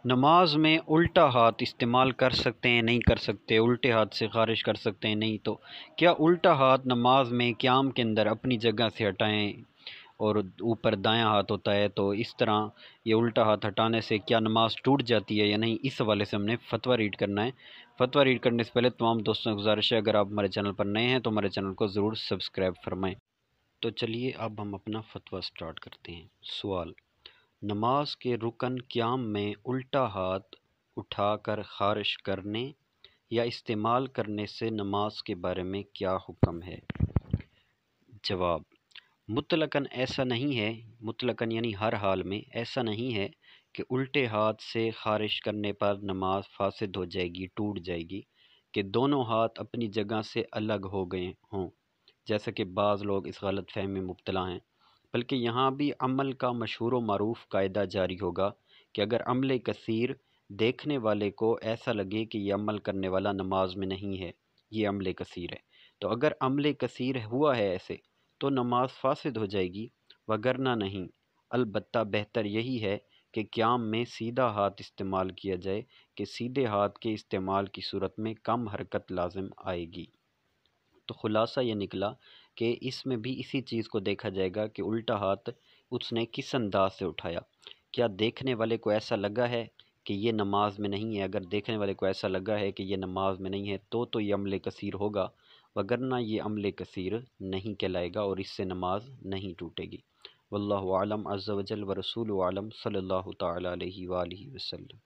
نماز میں الٹا ہاتھ استعمال کر سکتے ہیں نہیں کر سکتے؟ الٹے ہاتھ سے خارج کر سکتے ہیں نہیں؟ تو کیا الٹا ہاتھ نماز میں قیام کے اندر اپنی جگہ سے ہٹائیں اور اوپر دایاں ہاتھ ہوتا ہے، تو اس طرح یہ الٹا ہاتھ ہٹانے سے کیا نماز ٹوٹ جاتی ہے یا نہیں؟ اس حوالے سے ہم نے فتویٰ ریڈ کرنا ہے۔ فتویٰ ریڈ کرنے سے پہلے تمام دوستوں سے گزارش ہے، اگر آپ ہمارے چینل پر نئے ہیں تو ہمارے چینل کو ضرور سبسکرائب فرمائیں۔ تو چلیے اب ہم اپنا فتویٰ سٹارٹ کرتے ہیں۔ سوال: نماز کے رکن قیام میں الٹا ہاتھ اٹھا کر خارج کرنے یا استعمال کرنے سے نماز کے بارے میں کیا حکم ہے؟ جواب: مطلقاً ایسا نہیں ہے، مطلقاً یعنی ہر حال میں ایسا نہیں ہے کہ الٹے ہاتھ سے خارج کرنے پر نماز فاسد ہو جائے گی، ٹوٹ جائے گی، کہ دونوں ہاتھ اپنی جگہ سے الگ ہو گئے ہوں، جیسا کہ بعض لوگ اس غلط فہمی میں مبتلا ہیں، بلکہ یہاں بھی عمل کا مشہور و معروف قاعدہ جاری ہوگا کہ اگر عمل کثیر دیکھنے والے کو ایسا لگے کہ یہ عمل کرنے والا نماز میں نہیں ہے، یہ عمل کثیر ہے، تو اگر عمل کثیر ہوا ہے ایسے تو نماز فاسد ہو جائے گی، وگرنہ نہیں۔ البتہ بہتر یہی ہے کہ قیام میں سیدھا ہاتھ استعمال کیا جائے کہ سیدھے ہاتھ کے استعمال کی صورت میں کم حرکت لازم آئے گی۔ تو خلاصہ یہ نکلا کہ اس میں بھی اسی چیز کو دیکھا جائے گا کہ الٹا ہاتھ اس نے کس انداز سے اٹھایا، کیا دیکھنے والے کو ایسا لگا ہے کہ یہ نماز میں نہیں ہے؟ اگر دیکھنے والے کو ایسا لگا ہے کہ یہ نماز میں نہیں ہے تو یہ عمل کثیر ہوگا، وگرنہ یہ عمل کثیر نہیں کہلائے گا اور اس سے نماز نہیں ٹوٹے گی۔ واللہ اعلم عز وجل ورسولہ اعلم، صلی اللہ تعالی علیہ وآلہ وسلم۔